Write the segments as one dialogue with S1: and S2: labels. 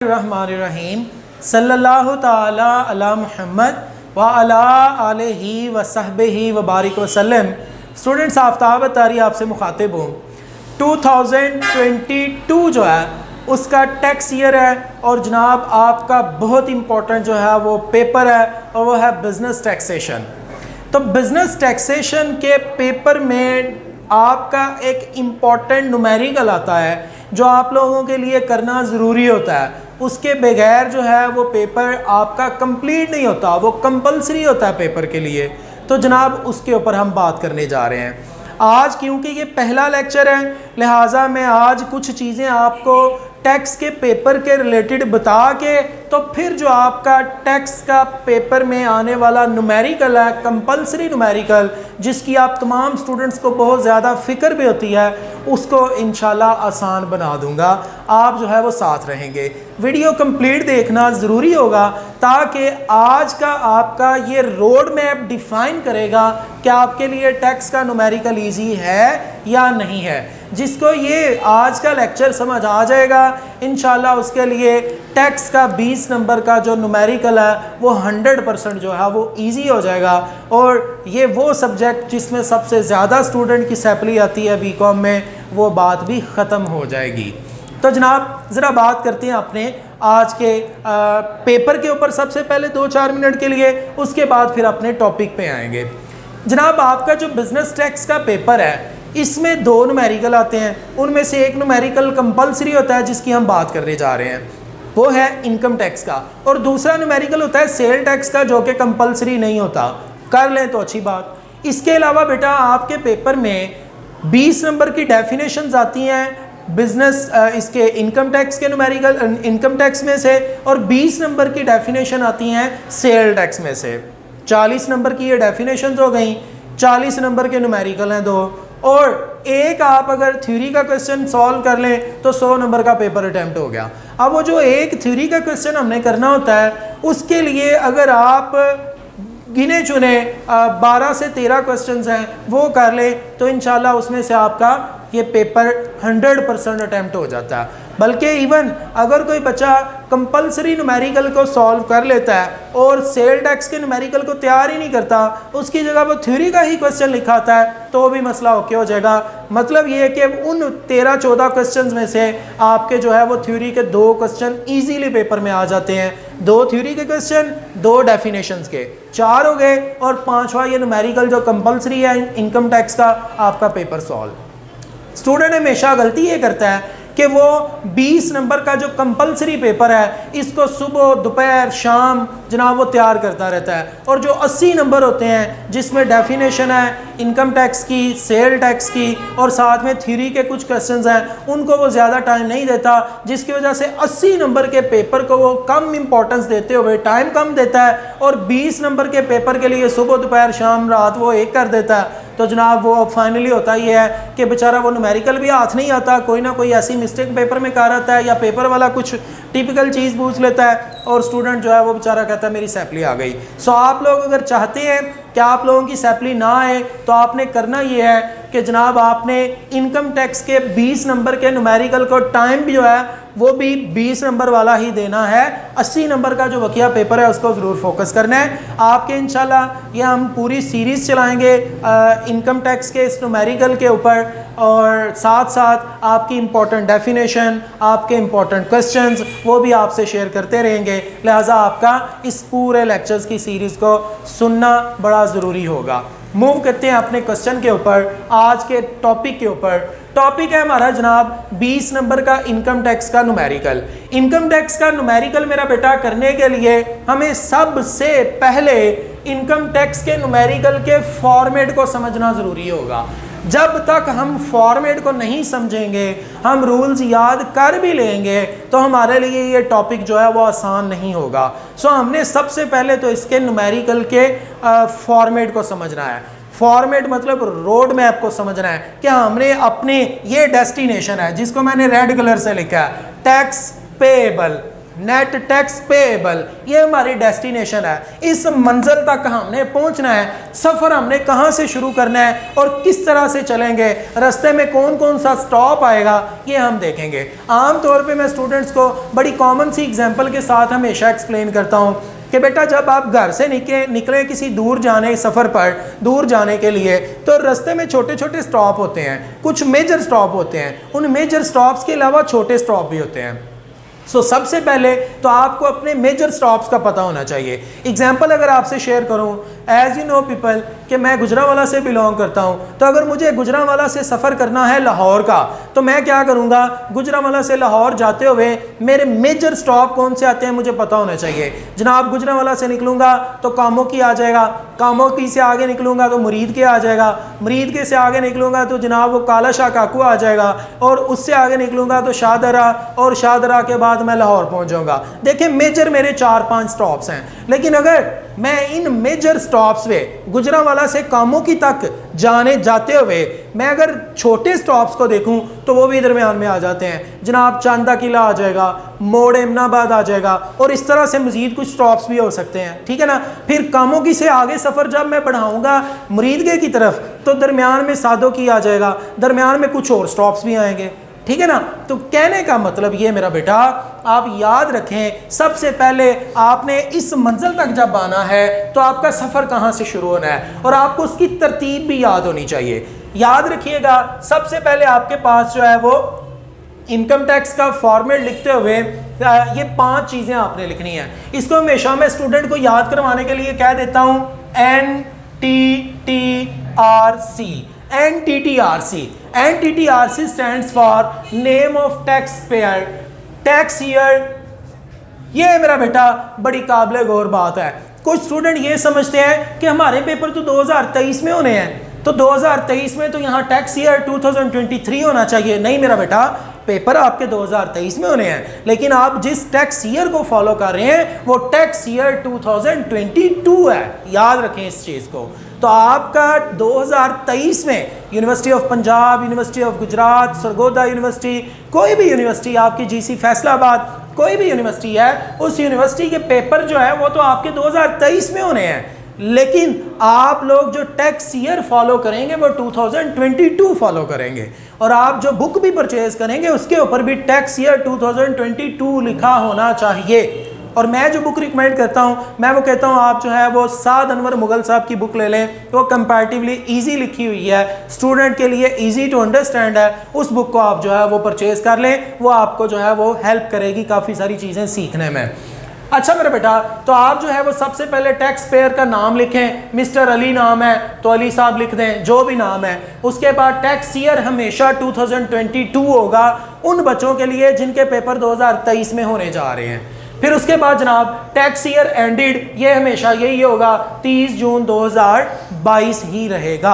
S1: रहमानिर्रहीम सल्लल्लाहु ताला अला मुहम्मद व अला आलिहि व सहबिहि व बारिक वसल्लम। स्टूडेंट्स, आफ्ताब तारी आपसे मुखातिब हूँ। 2022 जो है उसका टैक्स ईयर है और जनाब आपका बहुत इम्पोर्टेंट जो है वो पेपर है और वो है बिज़नेस टैक्सेशन। तो बिज़नेस टैक्सेशन के पेपर में आपका एक इम्पॉर्टेंट न्यूमेरिकल आता है जो आप लोगों के लिए करना ज़रूरी होता है। उसके बगैर जो है वो पेपर आपका कंप्लीट नहीं होता, वो कंपलसरी होता है पेपर के लिए। तो जनाब उसके ऊपर हम बात करने जा रहे हैं आज। क्योंकि ये पहला लेक्चर है लिहाजा मैं आज कुछ चीज़ें आपको टैक्स के पेपर के रिलेटेड बता के तो फिर जो आपका टैक्स का पेपर में आने वाला न्यूमेरिकल है, कंपलसरी न्यूमेरिकल, जिसकी आप तमाम स्टूडेंट्स को बहुत ज़्यादा फ़िक्र भी होती है, उसको इंशाल्लाह आसान बना दूंगा। आप जो है वो साथ रहेंगे, वीडियो कंप्लीट देखना ज़रूरी होगा ताकि आज का आपका ये रोड मैप डिफ़ाइन करेगा कि आपके लिए टैक्स का न्यूमेरिकल ईजी है या नहीं है। जिसको ये आज का लेक्चर समझ आ जाएगा इंशाल्लाह उसके लिए टैक्स का 20 नंबर का जो न्यूमेरिकल है वो 100% जो है वो इजी हो जाएगा। और ये वो सब्जेक्ट जिसमें सबसे ज़्यादा स्टूडेंट की सैपली आती है बीकॉम में, वो बात भी ख़त्म हो जाएगी। तो जनाब ज़रा बात करते हैं अपने आज के पेपर के ऊपर सबसे पहले 2-4 मिनट के लिए, उसके बाद फिर अपने टॉपिक पे आएंगे। जनाब आपका जो बिज़नेस टैक्स का पेपर है इसमें 2 न्यूमेरिकल आते हैं, उनमें से एक न्यूमेरिकल कंपलसरी होता है जिसकी हम बात करने जा रहे हैं, वो है इनकम टैक्स का, और दूसरा न्यूमेरिकल होता है सेल टैक्स का जो कि कंपलसरी नहीं होता। कर लें तो अच्छी बात। इसके अलावा बेटा आपके पेपर में 20 नंबर की डेफिनेशंस आती हैं बिजनेस इसके इनकम टैक्स के न्यूमेरिकल इनकम टैक्स में से, और 20 नंबर की डेफिनेशन आती हैं सेल टैक्स में से। 40 नंबर की ये डेफिनेशंस हो गई, 40 नंबर के न्यूमेरिकल हैं 2, और एक आप अगर थ्योरी का क्वेश्चन सॉल्व कर लें तो 100 नंबर का पेपर अटैम्प्ट हो गया। अब वो जो एक थ्योरी का क्वेश्चन हमने करना होता है उसके लिए अगर आप गिने चुने 12 से 13 क्वेश्चंस हैं वो कर लें तो इंशाल्लाह उसमें से आपका ये पेपर 100% अटैम्प्ट हो जाता है। बल्कि इवन अगर कोई बच्चा कंपलसरी न्यूमेरिकल को सॉल्व कर लेता है और सेल टैक्स के न्यूमेरिकल को तैयार ही नहीं करता, उसकी जगह वो थ्योरी का ही क्वेश्चन लिखाता है तो भी मसला ओके हो जाएगा। मतलब ये है कि उन 13-14 क्वेश्चंस में से आपके जो है वो थ्योरी के 2 क्वेश्चन ईजीली पेपर में आ जाते हैं। 2 थ्योरी के क्वेश्चन, 2 डेफिनेशंस के, 4 हो गए, और 5वां ये न्यूमेरिकल जो कंपलसरी है इनकम टैक्स का, आपका पेपर सॉल्व। स्टूडेंट हमेशा गलती ये करता है कि वो 20 नंबर का जो कंपलसरी पेपर है इसको सुबह दोपहर शाम जनाब वो तैयार करता रहता है, और जो 80 नंबर होते हैं जिसमें डेफिनेशन है इनकम टैक्स की, सेल टैक्स की, और साथ में थ्योरी के कुछ क्वेश्चंस हैं, उनको वो ज़्यादा टाइम नहीं देता, जिसकी वजह से 80 नंबर के पेपर को वो कम इंपॉर्टेंस देते हुए टाइम कम देता है, और 20 नंबर के पेपर के लिए सुबह दोपहर शाम रात वो एक कर देता है। तो जनाब वो फाइनली होता ये है कि बेचारा वो न्यूमेरिकल भी हाथ नहीं आता, कोई ना कोई ऐसी मिस्टेक पेपर में कर आता है या पेपर वाला कुछ टिपिकल चीज़ पूछ लेता है और स्टूडेंट जो है वो बेचारा कहता है मेरी सैपली आ गई। सो आप लोग अगर चाहते हैं कि आप लोगों की सैपली ना आए तो आपने करना ये है कि जनाब आपने इनकम टैक्स के 20 नंबर के न्यूमेरिकल को टाइम भी जो है वो भी 20 नंबर वाला ही देना है। 80 नंबर का जो बकिया पेपर है उसको ज़रूर फोकस करना है। आपके इंशाल्लाह ये हम पूरी सीरीज़ चलाएंगे इनकम टैक्स के इस न्यूमेरिकल के ऊपर, और साथ साथ आपकी इम्पोर्टेंट डेफिनेशन, आपके इम्पोर्टेंट क्वेश्चंस वो भी आपसे शेयर करते रहेंगे। लिहाजा आपका इस पूरे लेक्चर्स की सीरीज़ को सुनना बड़ा ज़रूरी होगा। मूव करते हैं अपने क्वेश्चन के ऊपर, आज के टॉपिक के ऊपर। टॉपिक है हमारा जनाब 20 नंबर का इनकम टैक्स का न्यूमेरिकल। इनकम टैक्स का न्यूमेरिकल मेरा बेटा करने के लिए हमें सबसे पहले इनकम टैक्स के न्यूमेरिकल के फॉर्मेट को समझना ज़रूरी होगा। जब तक हम फॉर्मेट को नहीं समझेंगे, हम रूल्स याद कर भी लेंगे तो हमारे लिए ये टॉपिक जो है वो आसान नहीं होगा। सो हमने सबसे पहले तो इसके न्यूमेरिकल के फॉर्मेट को समझना है। फॉर्मेट मतलब रोड मैप को समझना है कि हमने अपने ये डेस्टिनेशन है जिसको मैंने रेड कलर से लिखा है tax payable, net tax payable, ये हमारी डेस्टिनेशन है। इस मंजिल तक हमने पहुंचना है, सफ़र हमने कहाँ से शुरू करना है और किस तरह से चलेंगे, रास्ते में कौन कौन सा स्टॉप आएगा, ये हम देखेंगे। आम तौर पे मैं स्टूडेंट्स को बड़ी कॉमन सी एग्जांपल के साथ हमेशा एक्सप्लेन करता हूँ कि बेटा जब आप घर से निकले किसी दूर जाने सफ़र पर दूर जाने के लिए, तो रास्ते में छोटे छोटे स्टॉप होते हैं, कुछ मेजर स्टॉप होते हैं, उन मेजर स्टॉप्स के अलावा छोटे स्टॉप भी होते हैं। सबसे पहले तो आपको अपने मेजर स्टॉप्स का पता होना चाहिए। एग्जाम्पल अगर आपसे शेयर करूं, एज यू नो पीपल कि मैं गुजरांवाला से बिलोंग करता हूं, तो अगर मुझे गुजरांवाला से सफ़र करना है लाहौर का, तो मैं क्या करूंगा, गुजरांवाला से लाहौर जाते हुए मेरे मेजर स्टॉप कौन से आते हैं मुझे पता होना चाहिए। जनाब गुजरांवाला से निकलूंगा तो कामोकी आ जाएगा, कामोकी से आगे निकलूंगा तो मुरीद के आ जाएगा, मुरीद के से आगे निकलूंगा तो जनाब वो काला शाह काकू आ जाएगा, और उससे आगे निकलूंगा तो शाहदरा, और शाहदरा के बाद मैं लाहौर पहुंच जाऊंगा। देखिए मेजर मेरे 4-5 स्टॉप्स हैं, लेकिन अगर मैं इन मेजर स्टॉप्स पे गुजरांवाला से कामोकी तक जाते हुए मैं अगर छोटे स्टॉप्स को देखूं तो वो भी दरमियान में आ जाते हैं। जनाब चांदा किला आ जाएगा, मोड़ एमनाबाद आ जाएगा, और इस तरह से मजीद कुछ स्टॉप्स भी हो सकते हैं, ठीक है ना। फिर कामोकी से आगे सफ़र जब मैं बढ़ाऊंगा मुरीदगे की तरफ, तो दरमियान में सादो की आ जाएगा, दरमियान में कुछ और स्टॉप्स भी आएंगे, ठीक है ना। तो कहने का मतलब ये मेरा बेटा, आप याद रखें सबसे पहले आपने इस मंजिल तक जब आना है तो आपका सफ़र कहाँ से शुरू होना है, और आपको उसकी तरतीब भी याद होनी चाहिए। याद रखिएगा सबसे पहले आपके पास जो है वो इनकम टैक्स का फॉर्मेट लिखते हुए ये 5 चीज़ें आपने लिखनी है। इसको हमेशा मैं स्टूडेंट को याद करवाने के लिए कह देता हूँ NTTRC। NTTRC stands for name of taxpayer, tax year। ये मेरा बेटा बड़ी काबिल गौर बात है। कुछ स्टूडेंट ये समझते हैं कि हमारे पेपर तो 2023 में होने हैं, तो 2023 में तो यहाँ टैक्स ईयर 2023 होना चाहिए। नहीं मेरा बेटा, पेपर आपके 2023 में होने हैं, लेकिन आप जिस टैक्स ईयर को फॉलो कर रहे हैं वो टैक्स ईयर 2022 है। याद रखें इस चीज़ को। तो आपका 2023 में university of Punjab, university of Gujarat, Sargodha university, कोई भी यूनिवर्सिटी, आपकी GC फैसलाबाद, कोई भी यूनिवर्सिटी है, उस यूनिवर्सिटी के पेपर जो है वो तो आपके 2023 में होने हैं, लेकिन आप लोग जो टैक्स ईयर फॉलो करेंगे वो 2022 फॉलो करेंगे, और आप जो बुक भी परचेज करेंगे उसके ऊपर भी टैक्स ईयर 2022 लिखा होना चाहिए। और मैं जो बुक रिकमेंड करता हूँ, मैं वो कहता हूँ आप जो है वो साद अनवर मुगल साहब की बुक ले लें, वो कंपैरेटिवली इजी लिखी हुई है, स्टूडेंट के लिए इजी टू अंडरस्टैंड है। उस बुक को आप जो है वो परचेज कर लें, वो आपको जो है वो हेल्प करेगी काफ़ी सारी चीज़ें सीखने में। अच्छा मेरा बेटा, तो आप जो है वो सबसे पहले टैक्स पेयर का नाम लिखें। मिस्टर अली नाम है तो अली साहब लिख दें, जो भी नाम है। उसके बाद टैक्स ईयर हमेशा 2022 होगा उन बच्चों के लिए जिनके पेपर 2023 में होने जा रहे हैं। फिर उसके बाद जनाब टैक्स ईयर एंडेड, ये हमेशा यही होगा, 30 जून 2022 ही रहेगा।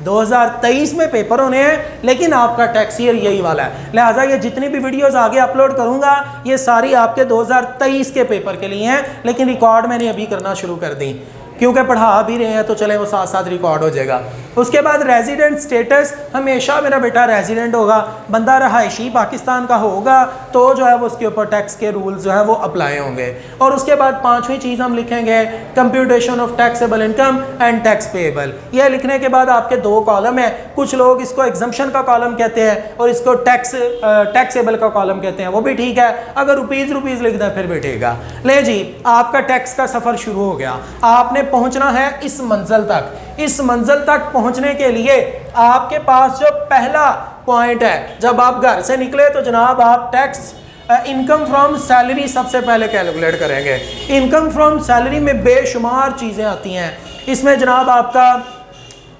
S1: 2023 में पेपर होने हैं, लेकिन आपका टैक्स ईयर यही वाला है। लिहाजा ये जितनी भी वीडियोस आगे अपलोड करूंगा ये सारी आपके 2023 के पेपर के लिए हैं, लेकिन रिकॉर्ड मैंने अभी करना शुरू कर दी क्योंकि पढ़ा भी रहे हैं, तो चले वो साथ साथ रिकॉर्ड हो जाएगा। उसके बाद रेजिडेंट स्टेटस, हमेशा मेरा बेटा रेजिडेंट होगा, बंदा रहायशी पाकिस्तान का होगा तो जो है वो उसके ऊपर टैक्स के रूल्स जो है वो अप्लाई होंगे। और उसके बाद 5वीं चीज़ हम लिखेंगे computation of taxable income and tax payable. यह लिखने के बाद आपके 2 कॉलम है, कुछ लोग इसको एग्जम्पशन का कॉलम कहते हैं और इसको टैक्सेबल का कॉलम कहते हैं, वो भी ठीक है। अगर रुपीज़ लिख दें फिर भी ठीक है। ले जी, आपका टैक्स का सफ़र शुरू हो गया, आपने पहुंचना है इस मंजिल तक। इस मंजिल तक पहुंचने के लिए आपके पास जो पहला पॉइंट है, जब आप घर से निकले तो जनाब आप टैक्स इनकम फ्रॉम सैलरी सबसे पहले कैलकुलेट करेंगे। इनकम फ्रॉम सैलरी में बेशुमार चीज़ें आती हैं। इसमें जनाब आपका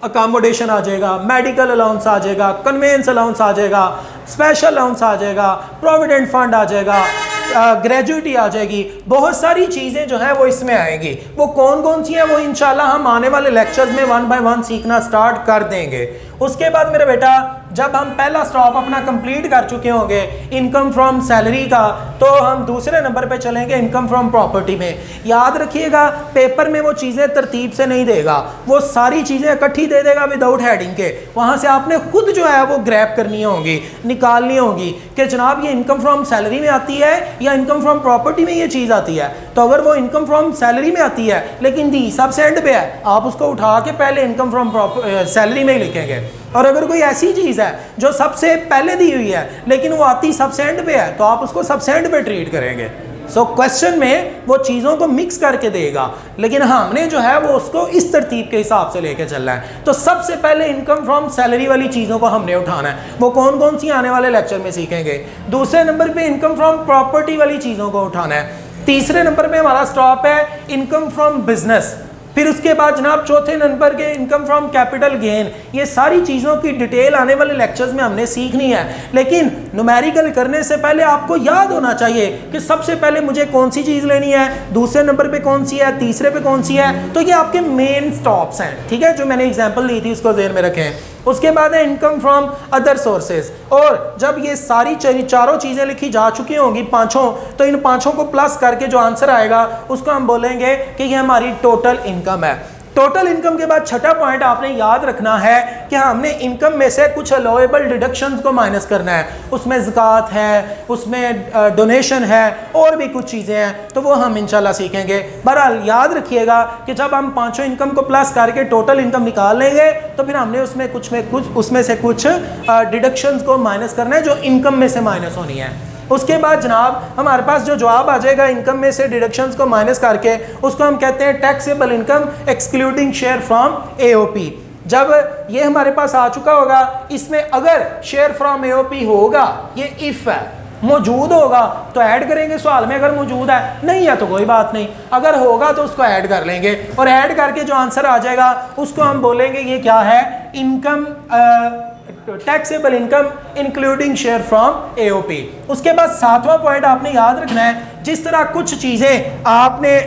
S1: अकोमोडेशन आ जाएगा, मेडिकल अलाउंस आ जाएगा, कन्वेंस अलाउंस आ जाएगा, स्पेशल अलाउंस आ जाएगा, प्रोविडेंट फंड आ जाएगा, ग्रेजुइटी आ जाएगी, बहुत सारी चीज़ें जो है वो इसमें आएंगी। वो कौन कौन सी हैं वो इंशाल्लाह हम आने वाले लेक्चर्स में 1 बाय 1 सीखना स्टार्ट कर देंगे। उसके बाद मेरे बेटा जब हम पहला स्टॉप अपना कंप्लीट कर चुके होंगे इनकम फ्रॉम सैलरी का, तो हम दूसरे नंबर पे चलेंगे इनकम फ्रॉम प्रॉपर्टी में। याद रखिएगा पेपर में वो चीज़ें तरतीब से नहीं देगा, वो सारी चीज़ें इकट्ठी दे देगा विदाउट हेडिंग के। वहाँ से आपने खुद जो है वो ग्रैब करनी होगी, निकालनी होगी कि जनाब ये इनकम फ्रॉम सैलरी में आती है या इनकम फ्रॉम प्रॉपर्टी में ये चीज़ आती है। तो अगर वो इनकम फ्रॉम सैलरी में आती है लेकिन दी सबसे एंड पे है, आप उसको उठा के पहले इनकम फ्रॉम सैलरी में ही लिखेंगे। और अगर कोई ऐसी चीज़ है जो सबसे पहले दी हुई है लेकिन वो आती सबसे एंड पे है, तो आप उसको सबसे एंड पे ट्रीट करेंगे। सो क्वेश्चन में वो चीज़ों को मिक्स करके देगा, लेकिन हमने जो है वो उसको इस तरतीब के हिसाब से लेके चलना है। तो सबसे पहले इनकम फ्रॉम सैलरी वाली चीज़ों को हमने उठाना है। वो कौन कौन सी आने वाले लेक्चर में सीखेंगे। दूसरे नंबर पे इनकम फ्रॉम प्रॉपर्टी वाली चीज़ों को उठाना है। तीसरे नंबर पे हमारा स्टॉप है इनकम फ्रॉम बिजनेस। फिर उसके बाद जनाब चौथे नंबर के इनकम फ्रॉम कैपिटल गेन। ये सारी चीज़ों की डिटेल आने वाले लेक्चर्स में हमने सीखनी है, लेकिन न्यूमेरिकल करने से पहले आपको याद होना चाहिए कि सबसे पहले मुझे कौन सी चीज़ लेनी है, दूसरे नंबर पे कौन सी है, तीसरे पे कौन सी है। तो ये आपके मेन स्टॉप्स हैं, ठीक है, जो मैंने एग्जाम्पल दी थी उसको ज़हन में रखें। उसके बाद है इनकम फ्रॉम अदर सोर्सेज। और जब ये सारी चारों चीज़ें लिखी जा चुकी होंगी पांचों, तो इन पांचों को प्लस करके जो आंसर आएगा उसको हम बोलेंगे कि ये हमारी टोटल इनकम है। टोटल इनकम के बाद छठा पॉइंट आपने याद रखना है कि हमने इनकम में से कुछ अलाउएबल डिडक्शंस को माइनस करना है। उसमें ज़कात है, उसमें डोनेशन है, और भी कुछ चीज़ें हैं, तो वो हम इंशाल्लाह सीखेंगे। बहरहाल याद रखिएगा कि जब हम पांचों इनकम को प्लस करके टोटल इनकम निकाल लेंगे तो फिर हमने उसमें से कुछ डिडक्शंस को माइनस करना है जो इनकम में से माइनस होनी है। उसके बाद जनाब हमारे पास जो जवाब आ जाएगा इनकम में से डिडक्शंस को माइनस करके, उसको हम कहते हैं taxable income excluding share from AOP. जब ये हमारे पास आ चुका होगा, इसमें अगर शेयर फ्रॉम एओपी होगा, ये इफ है, मौजूद होगा तो ऐड करेंगे सवाल में, अगर मौजूद है, नहीं है तो कोई बात नहीं, अगर होगा तो उसको ऐड कर लेंगे। और ऐड करके जो आंसर आ जाएगा उसको हम बोलेंगे ये क्या है, income taxable income including share from AOP. उसके बाद सातवां पॉइंट आपने याद रखना है, जिस तरह कुछ चीज़ें आपने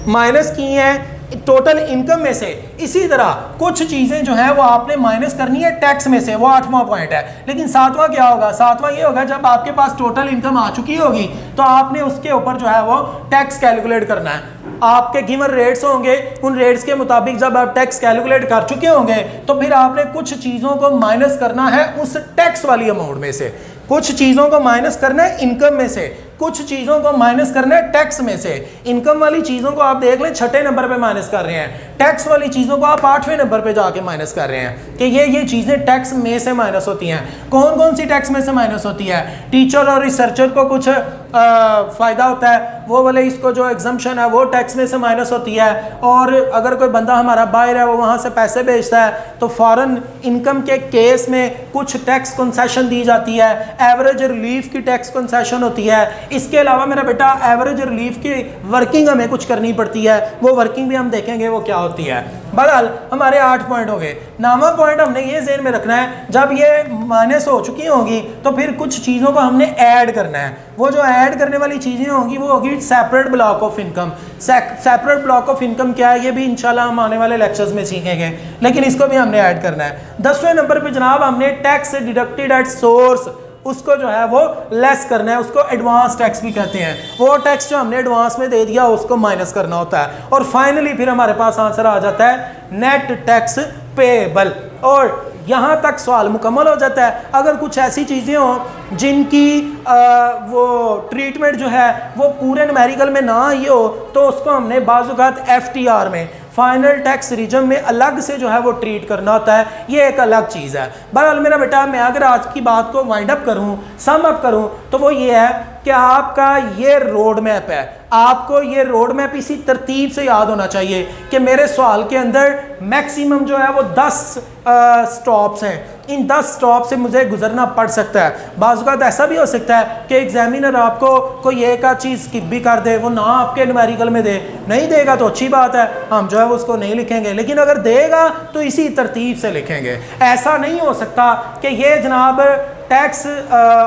S1: माइनस की हैं टोटल इनकम में से, इसी तरह कुछ चीज़ें जो है वो आपने माइनस करनी है टैक्स में से। वो आठवां पॉइंट है। लेकिन सातवां क्या होगा, सातवां ये होगा जब आपके पास टोटल इनकम आ चुकी होगी तो आपने उसके ऊपर जो है वो टैक्स कैलकुलेट करना है। आपके गिवन रेट्स होंगे, उन रेट्स के मुताबिक जब आप टैक्स कैलकुलेट कर चुके होंगे तो फिर आपने कुछ चीज़ों को माइनस करना है उस टैक्स वाली अमाउंट में से। कुछ चीज़ों को माइनस करना है इनकम में से, कुछ चीज़ों को माइनस करना है टैक्स में से। इनकम वाली चीज़ों को आप देख लें छठे नंबर पे माइनस कर रहे हैं, टैक्स वाली चीज़ों को आप आठवें नंबर पे जाके माइनस कर रहे हैं कि ये चीज़ें टैक्स में से माइनस होती हैं। कौन कौन सी टैक्स में से माइनस होती है, टीचर और रिसर्चर को कुछ फ़ायदा होता है, वो वाले इसको जो एग्जम्पशन है वो टैक्स में से माइनस होती है। और अगर कोई बंदा हमारा बाहर है, वो वहाँ से पैसे भेजता है, तो फॉरेन इनकम के केस में कुछ टैक्स कंसेशन दी जाती है, एवरेज रिलीफ की टैक्स कंसेशन होती है। इसके अलावा मेरा बेटा एवरेज रिलीफ की वर्किंग हमें कुछ करनी पड़ती है, वो वर्किंग भी हम देखेंगे वो क्या होती है। बहरहाल हमारे 8 पॉइंट हो गए। 9वां पॉइंट हमने ये ज़हन में रखना है, जब ये माइनस हो चुकी होंगी तो फिर कुछ चीज़ों को हमने ऐड करना है। वो जो ऐड करने वाली चीज़ें होंगी वो होगी separate block of income. Separate block of income क्या है, ये भी इंशाल्लाह हम आने वाले लेक्चर्स में सीखेंगे, लेकिन इसको भी हमने ऐड करना है। 10वें नंबर पे जनाब हमने टैक्स डिडक्टेड एट सोर्स, उसको जो है वो लेस करना है, उसको एडवांस टैक्स भी कहते हैं। वो टैक्स जो हमने एडवांस में दे दिया उसको माइनस करना होता है। और फाइनली फिर हमारे पास आंसर आ जाता है नेट टैक्स पेएबल। और यहाँ तक सवाल मुकम्मल हो जाता है। अगर कुछ ऐसी चीज़ें हों जिनकी वो ट्रीटमेंट जो है वो पूरे न्यूमेरिकल में ना आई हो, तो उसको हमने बाज़-औक़ात FTR में, फाइनल टैक्स रिजम में अलग से जो है वो ट्रीट करना होता है। ये एक अलग चीज़ है। बहरहाल मेरा बेटा, मैं अगर आज की बात को वाइंड अप करूँ, सम अप करूँ, तो वो ये है कि आपका ये रोड मैप है। आपको ये रोड मैप इसी तरतीब से याद होना चाहिए कि मेरे सवाल के अंदर मैक्सिमम जो है वो 10 स्टॉप्स हैं। इन 10 स्टॉप से मुझे गुजरना पड़ सकता है। बाज़ औक़ात ऐसा भी हो सकता है कि एग्जामिनर आपको कोई एक आध चीज़ स्किप भी कर दे, वो ना आपके न्यूमेरिकल में दे। नहीं देगा तो अच्छी बात है, हम जो है उसको नहीं लिखेंगे, लेकिन अगर देगा तो इसी तरतीब से लिखेंगे। ऐसा नहीं हो सकता कि ये जनाब टैक्स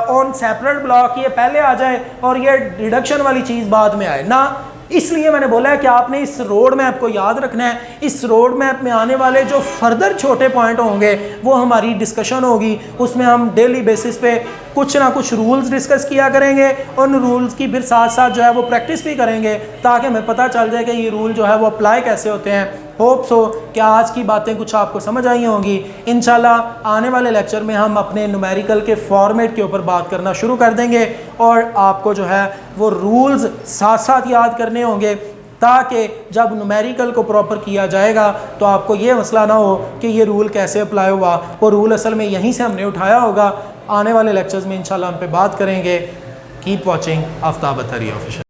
S1: ऑन सेपरेट ब्लॉक ये पहले आ जाए और ये डिडक्शन वाली चीज़ बाद में आए ना। इसलिए मैंने बोला है कि आपने इस रोड मैप को याद रखना है। इस रोड मैप में आने वाले जो फर्दर छोटे पॉइंट होंगे वो हमारी डिस्कशन होगी, उसमें हम डेली बेसिस पे कुछ ना कुछ रूल्स डिस्कस किया करेंगे और उन रूल्स की फिर साथ साथ जो है वो प्रैक्टिस भी करेंगे ताकि हमें पता चल जाए कि ये रूल जो है वो अप्लाई कैसे होते हैं। होप सो कि आज की बातें कुछ आपको समझ आई होंगी। इंशाल्लाह आने वाले लेक्चर में हम अपने न्यूमेरिकल के फॉर्मेट के ऊपर बात करना शुरू कर देंगे और आपको जो है वो रूल्स साथ साथ याद करने होंगे ताकि जब न्यूमेरिकल को प्रॉपर किया जाएगा तो आपको ये मसला ना हो कि ये रूल कैसे अप्लाई हुआ। वो रूल असल में यहीं से हमने उठाया होगा। आने वाले लेक्चर्स में इंशाल्लाह उन पे बात करेंगे। Keep watching Aftab Attari official.